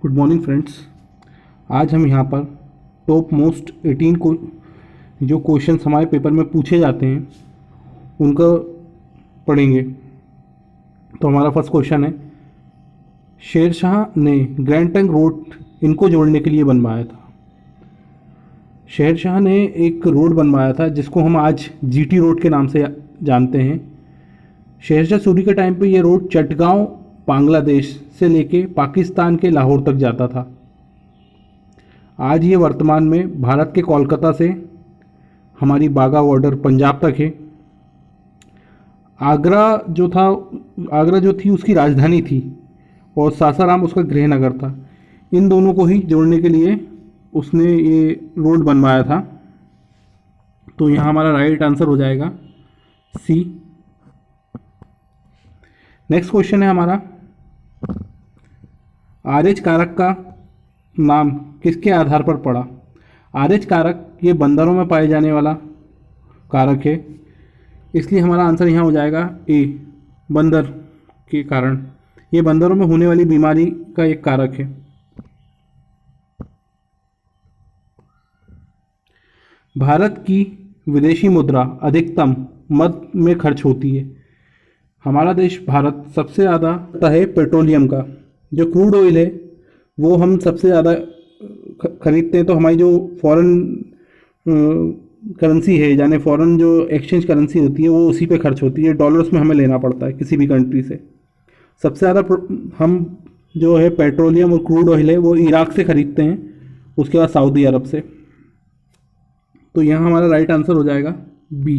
Good morning friends. आज हम यहाँ पर टॉप मोस्ट 18 को जो क्वेश्चंस हमारे पेपर में पूछे जाते हैं उनका पढ़ेंगे। तो हमारा फर्स्ट क्वेश्चन है, शेर शाह ने ग्रैंड ट्रंक रोड इनको जोड़ने के लिए बनवाया था। शेर शाह ने एक रोड बनवाया था जिसको हम आज जीटी रोड के नाम से जानते हैं। शेरशाह सूरी के टाइम पे ये रोड चटगांव बांग्लादेश से लेके पाकिस्तान के लाहौर तक जाता था। आज ये वर्तमान में भारत के कोलकाता से हमारी बाघा बॉर्डर पंजाब तक है। आगरा जो थी उसकी राजधानी थी और सासाराम उसका गृहनगर था। इन दोनों को ही जोड़ने के लिए उसने ये रोड बनवाया था। तो यहाँ हमारा राइट आंसर हो जाएगा सी। नेक्स्ट क्वेश्चन है हमारा, आरएच कारक का नाम किसके आधार पर पड़ा। आरएच कारक ये बंदरों में पाए जाने वाला कारक है, इसलिए हमारा आंसर यहाँ हो जाएगा ए, बंदर के कारण। ये बंदरों में होने वाली बीमारी का एक कारक है। भारत की विदेशी मुद्रा अधिकतम मद में खर्च होती है। हमारा देश भारत सबसे ज़्यादा है पेट्रोलियम का, जो क्रूड ऑयल है वो हम सबसे ज़्यादा खरीदते हैं। तो हमारी जो फॉरेन करेंसी है, यानी फॉरेन जो एक्सचेंज करेंसी होती है वो उसी पे खर्च होती है। डॉलर्स में हमें लेना पड़ता है किसी भी कंट्री से। सबसे ज़्यादा हम जो है पेट्रोलियम और क्रूड ऑयल है वो इराक से ख़रीदते हैं, उसके बाद सऊदी अरब से। तो यहाँ हमारा राइट आंसर हो जाएगा बी।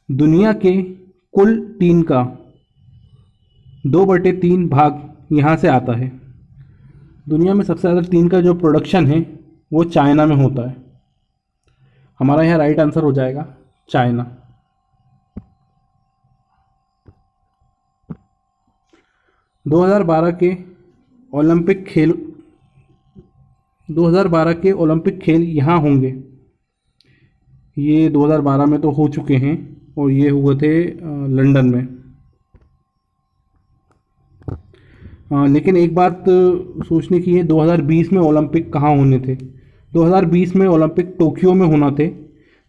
दुनिया के कुल टीन का 2/3 भाग यहाँ से आता है। दुनिया में सबसे ज़्यादा टीन का जो प्रोडक्शन है वो चाइना में होता है। हमारा यहाँ राइट आंसर हो जाएगा चाइना। 2012 के ओलंपिक खेल यहाँ होंगे। ये 2012 में तो हो चुके हैं और ये हुए थे लंदन में। लेकिन एक बात सोचने की है, 2020 में ओलंपिक कहाँ होने थे। 2020 में ओलंपिक टोक्यो में होना थे,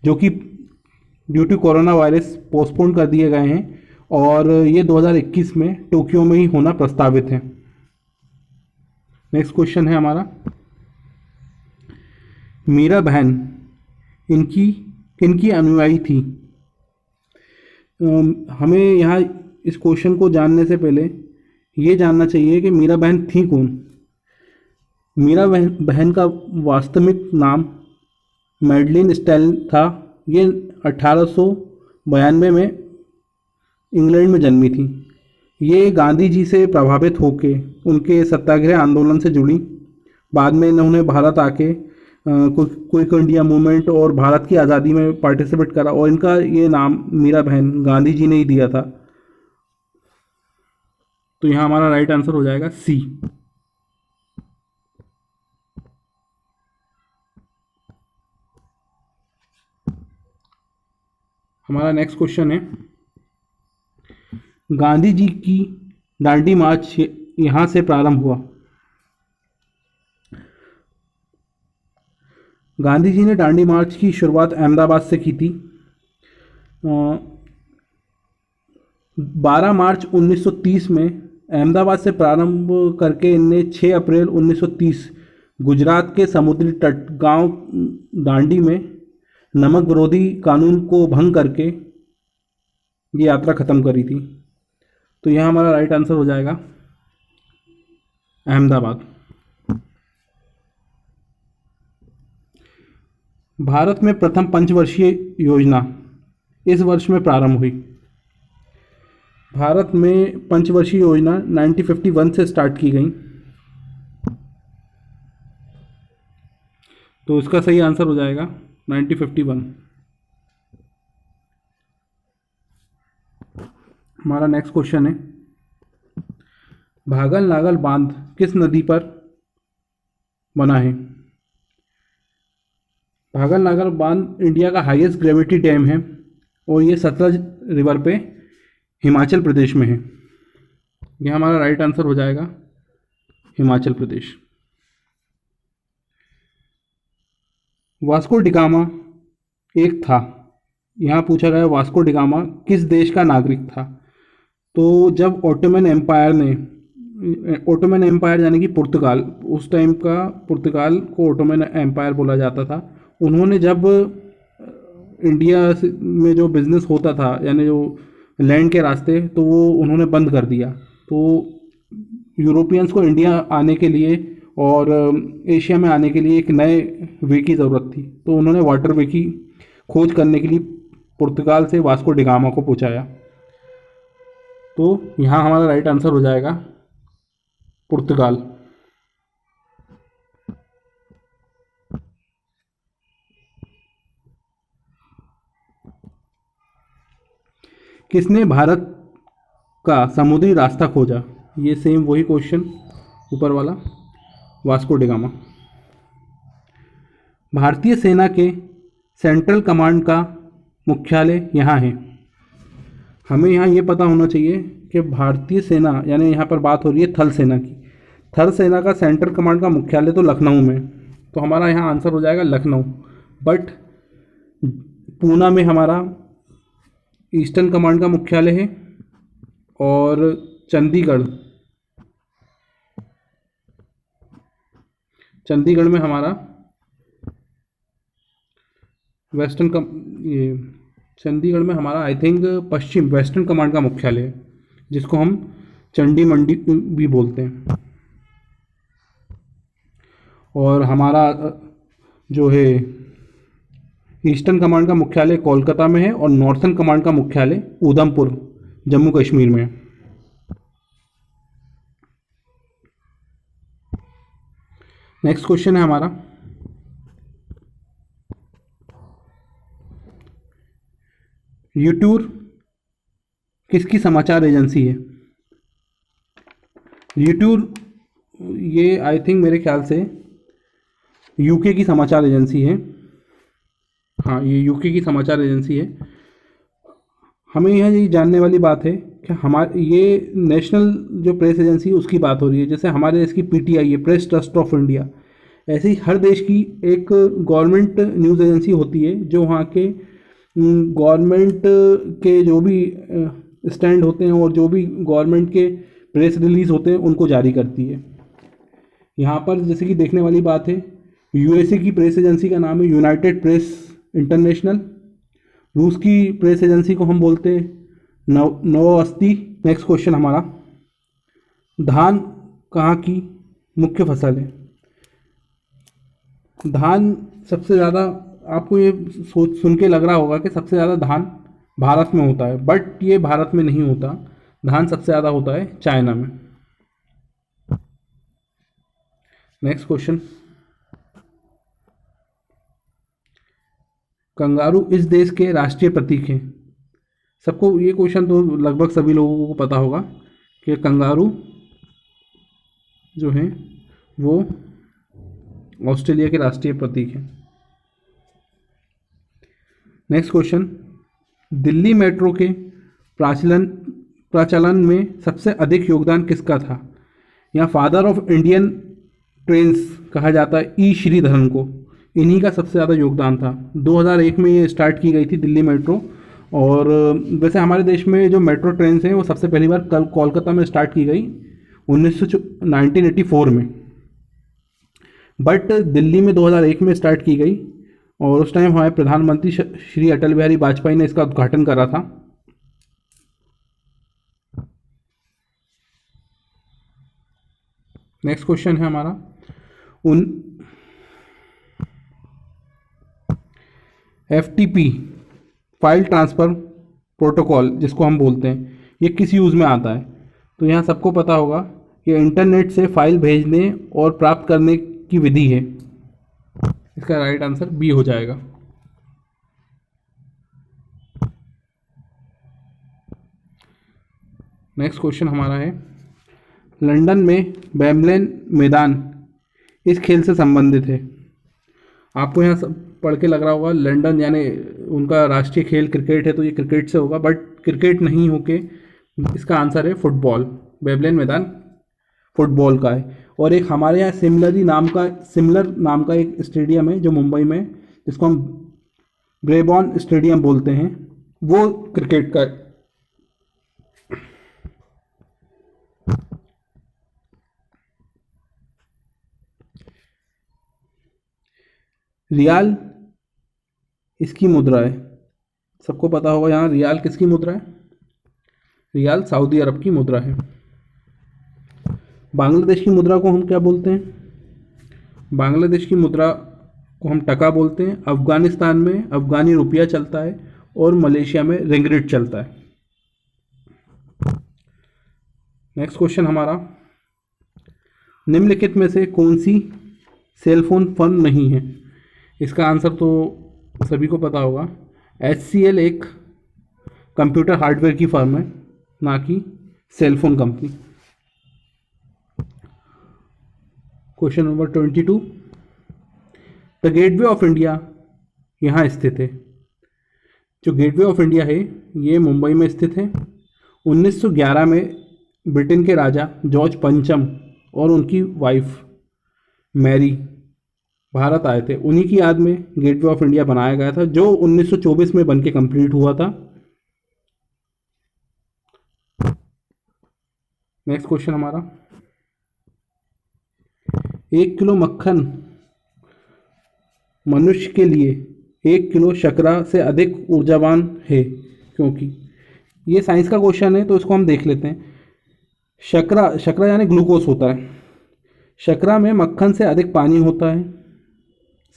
जो कि due to corona virus postpone कर दिए गए हैं, और ये 2021 में टोक्यो में ही होना प्रस्तावित है। नेक्स्ट क्वेश्चन है हमारा, मीरा बहन इनकी अनुयायी थी। हमें यहाँ इस क्वेश्चन को जानने से पहले ये जानना चाहिए कि मीरा बहन थी कौन। मीरा बहन का वास्तविक नाम मैडलिन स्टेल था। ये 1892 में इंग्लैंड में जन्मी थी। ये गांधी जी से प्रभावित होके उनके सत्याग्रह आंदोलन से जुड़ी। बाद में इन्होंने भारत आके क्विट इंडिया मूवमेंट और भारत की आज़ादी में पार्टिसिपेट करा, और इनका ये नाम मीरा बहन गांधी जी ने ही दिया था। तो यहाँ हमारा राइट आंसर हो जाएगा सी। हमारा नेक्स्ट क्वेश्चन है, गांधी जी की दांडी मार्च यहाँ से प्रारंभ हुआ। गांधी जी ने दांडी मार्च की शुरुआत अहमदाबाद से की थी। 12 मार्च 1930 में अहमदाबाद से प्रारंभ करके इनने 6 अप्रैल 1930 गुजरात के समुद्री तट गांव दांडी में नमक विरोधी कानून को भंग करके ये यात्रा ख़त्म करी थी। तो यहाँ हमारा राइट आंसर हो जाएगा अहमदाबाद। भारत में प्रथम पंचवर्षीय योजना इस वर्ष में प्रारंभ हुई। भारत में पंचवर्षीय योजना 1951 से स्टार्ट की गई। तो इसका सही आंसर हो जाएगा 1951। हमारा नेक्स्ट क्वेश्चन है, भागल नागल बांध किस नदी पर बना है। भागल नागल बांध इंडिया का हाईएस्ट ग्रेविटी डैम है और ये सतलज रिवर पे हिमाचल प्रदेश में है। यह हमारा राइट आंसर हो जाएगा, हिमाचल प्रदेश। वास्को डिगामा एक था, यहाँ पूछा गया वास्को डिगामा किस देश का नागरिक था। तो जब ओटोमन एम्पायर यानी कि पुर्तगाल, उस टाइम का पुर्तगाल को ओटोमन एम्पायर बोला जाता था, उन्होंने जब इंडिया में जो बिज़नेस होता था यानी जो लैंड के रास्ते, तो वो उन्होंने बंद कर दिया। तो यूरोपियंस को इंडिया आने के लिए और एशिया में आने के लिए एक नए वे की ज़रूरत थी, तो उन्होंने वाटर वे की खोज करने के लिए पुर्तगाल से वास्को डिगामा को पहुंचाया। तो यहाँ हमारा राइट आंसर हो जाएगा पुर्तगाल। किसने भारत का समुद्री रास्ता खोजा? ये सेम वही क्वेश्चन ऊपर वाला, वास्को डिगामा। भारतीय सेना के सेंट्रल कमांड का मुख्यालय यहाँ है। हमें यहाँ ये पता होना चाहिए कि भारतीय सेना यानी यहाँ पर बात हो रही है थल सेना की। थल सेना का सेंट्रल कमांड का मुख्यालय तो लखनऊ में, तो हमारा यहाँ आंसर हो जाएगा लखनऊ। बट पूना में हमारा ईस्टर्न कमांड का मुख्यालय है, और चंडीगढ़ में हमारा चंडीगढ़ में हमारा I think Paschim western command का मुख्यालय है, जिसको हम चंडी मंडी भी बोलते हैं। और हमारा जो है ईस्टर्न कमांड का मुख्यालय कोलकाता में है, और नॉर्थर्न कमांड का मुख्यालय उधमपुर जम्मू कश्मीर में है। नेक्स्ट क्वेश्चन है हमारा, यूट्यूर किसकी समाचार एजेंसी है? यूट्यूर ये आई थिंक मेरे ख्याल से यूके की समाचार एजेंसी है। हाँ, ये यूके की समाचार एजेंसी है। हमें यहाँ ये जानने वाली बात है कि हमारे ये नेशनल जो प्रेस एजेंसी है उसकी बात हो रही है। जैसे हमारे देश की पीटीआई है, प्रेस ट्रस्ट ऑफ इंडिया, ऐसे ही हर देश की एक गवर्नमेंट न्यूज़ एजेंसी होती है जो वहाँ के गवर्नमेंट के जो भी स्टैंड होते हैं और जो भी गवर्नमेंट के प्रेस रिलीज होते हैं उनको जारी करती है। यहाँ पर जैसे कि देखने वाली बात है, यूएसए की प्रेस एजेंसी का नाम है यूनाइटेड प्रेस इंटरनेशनल। रूस की प्रेस एजेंसी को हम बोलते हैं नोवोस्ती। नेक्स्ट क्वेश्चन हमारा, धान कहाँ की मुख्य फसल है? धान सबसे ज़्यादा, आपको ये सोच सुन के लग रहा होगा कि सबसे ज़्यादा धान भारत में होता है, बट ये भारत में नहीं होता। धान सबसे ज़्यादा होता है चाइना में। नेक्स्ट क्वेश्चन, कंगारू इस देश के राष्ट्रीय प्रतीक हैं। सबको ये क्वेश्चन तो लगभग सभी लोगों को पता होगा कि कंगारू जो है वो ऑस्ट्रेलिया के राष्ट्रीय प्रतीक है। नेक्स्ट क्वेश्चन, दिल्ली मेट्रो के प्रचलन में सबसे अधिक योगदान किसका था? यहाँ फादर ऑफ इंडियन ट्रेन्स कहा जाता है ई श्रीधरन को, इन्हीं का सबसे ज़्यादा योगदान था। 2001 में ये स्टार्ट की गई थी दिल्ली मेट्रो। और वैसे हमारे देश में जो मेट्रो ट्रेन्स हैं वो सबसे पहली बार कल कोलकाता में स्टार्ट की गई 1984 में, बट दिल्ली में 2001 में स्टार्ट की गई, और उस टाइम हमारे प्रधानमंत्री श्री अटल बिहारी वाजपेयी ने इसका उद्घाटन करा था। नेक्स्ट क्वेश्चन है हमारा, FTP फाइल ट्रांसफ़र प्रोटोकॉल जिसको हम बोलते हैं, ये किस यूज़ में आता है? तो यहाँ सबको पता होगा कि इंटरनेट से फाइल भेजने और प्राप्त करने की विधि है। इसका राइट आंसर बी हो जाएगा। नेक्स्ट क्वेश्चन हमारा है, लंदन में वेम्बलेन मैदान इस खेल से संबंधित है। आपको यहाँ सब पढ़ के लग रहा होगा लंदन यानी उनका राष्ट्रीय खेल क्रिकेट है, तो ये क्रिकेट से होगा, बट क्रिकेट नहीं होके इसका आंसर है फुटबॉल। वेबलेन मैदान फुटबॉल का है। और एक हमारे यहाँ सिमिलर नाम का एक स्टेडियम है जो मुंबई में, जिसको हम ब्रेबॉर्न स्टेडियम बोलते हैं, वो क्रिकेट का है। रियाल इसकी मुद्रा है, सबको पता होगा यहाँ रियाल किसकी मुद्रा है। रियाल सऊदी अरब की मुद्रा है। बांग्लादेश की मुद्रा को हम क्या बोलते हैं। बांग्लादेश की मुद्रा को हम टका बोलते हैं। अफगानिस्तान में अफगानी रुपया चलता है और मलेशिया में रिंगिट चलता है। नेक्स्ट क्वेश्चन हमारा, निम्नलिखित में से कौन सी सेलफोन फर्म नहीं है। इसका आंसर तो सभी को पता होगा। HCL एक कंप्यूटर हार्डवेयर की फर्म है, ना कि cellphone company. Question number 22, the gateway of India यहाँ स्थित है। जो गेटवे ऑफ इंडिया है ये मुंबई में स्थित है। 1911 में ब्रिटेन के राजा जॉर्ज पंचम और उनकी वाइफ मैरी भारत आए थे, उन्हीं की याद में गेटवे ऑफ इंडिया बनाया गया था, जो 1924 में बनके कंप्लीट हुआ था। नेक्स्ट क्वेश्चन हमारा, 1 किलो मक्खन मनुष्य के लिए 1 किलो शर्करा से अधिक ऊर्जावान है, क्योंकि ये साइंस का क्वेश्चन है तो इसको हम देख लेते हैं। शर्करा यानी ग्लूकोज होता है। शर्करा में मक्खन से अधिक पानी होता है।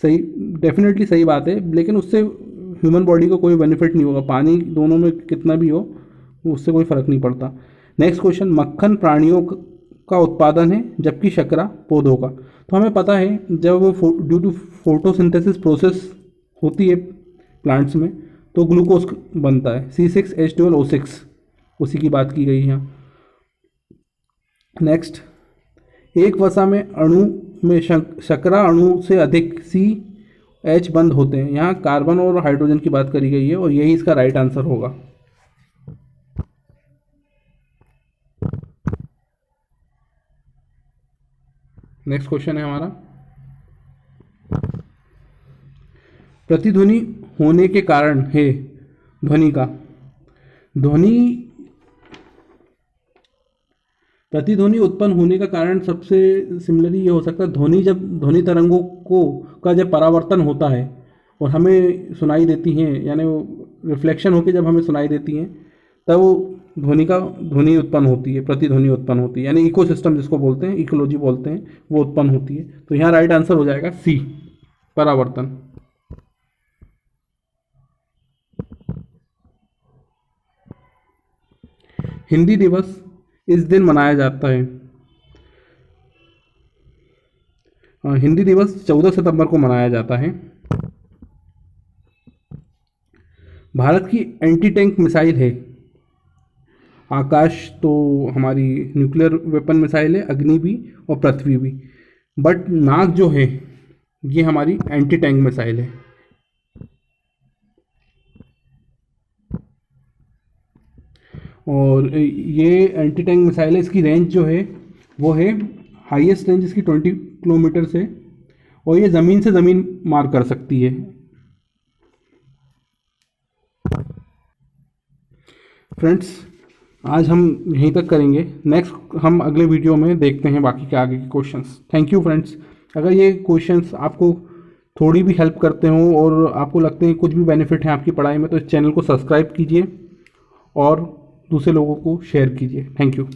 सही, डेफिनेटली सही बात है, लेकिन उससे ह्यूमन बॉडी को कोई बेनिफिट नहीं होगा। पानी दोनों में कितना भी हो उससे कोई फर्क नहीं पड़ता। नेक्स्ट क्वेश्चन, मक्खन प्राणियों का उत्पादन है जबकि शर्करा पौधों का। तो हमें पता है जब ड्यू टू फोटोसिंथेसिस प्रोसेस होती है प्लांट्स में तो ग्लूकोज बनता है, C6H12O6, उसी की बात की गई है यहाँ। नेक्स्ट, एक वसा में अणु में शर्करा अणु से अधिक CH बंद होते हैं। यहाँ कार्बन और हाइड्रोजन की बात करी गई है और यही इसका राइट आंसर होगा। नेक्स्ट क्वेश्चन है हमारा, प्रतिध्वनि होने के कारण है ध्वनि का। प्रतिध्वनि उत्पन्न होने का कारण सबसे सिमिलरली ये हो सकता है, जब ध्वनि तरंगों का जब परावर्तन होता है और हमें सुनाई देती हैं, यानी वो रिफ्लेक्शन होकर जब हमें सुनाई देती हैं, तब ध्वनि उत्पन्न होती है, प्रतिध्वनि उत्पन्न होती है, यानी इकोसिस्टम जिसको बोलते हैं, इकोलॉजी बोलते हैं, वो उत्पन्न होती है। तो यहाँ राइट आंसर हो जाएगा C, परावर्तन। हिंदी दिवस इस दिन मनाया जाता है। हिंदी दिवस 14 सितंबर को मनाया जाता है। भारत की एंटी टैंक मिसाइल है आकाश, तो हमारी न्यूक्लियर वेपन मिसाइल है अग्नि भी और पृथ्वी भी, बट नाग जो है ये हमारी एंटी टैंक मिसाइल है। और ये एंटी टैंक मिसाइल है, इसकी रेंज जो है वो है, हाईएस्ट रेंज इसकी 20 किलोमीटर से, और ये ज़मीन से ज़मीन मार कर सकती है। फ्रेंड्स, आज हम यहीं तक करेंगे। नेक्स्ट हम अगले वीडियो में देखते हैं बाकी के आगे के क्वेश्चंस। Thank you friends. अगर ये क्वेश्चंस आपको थोड़ी भी हेल्प करते हो और आपको लगते हैं कुछ भी बेनिफिट है आपकी पढ़ाई में, तो इस चैनल को सब्सक्राइब कीजिए और दूसरे लोगों को शेयर कीजिए। Thank you.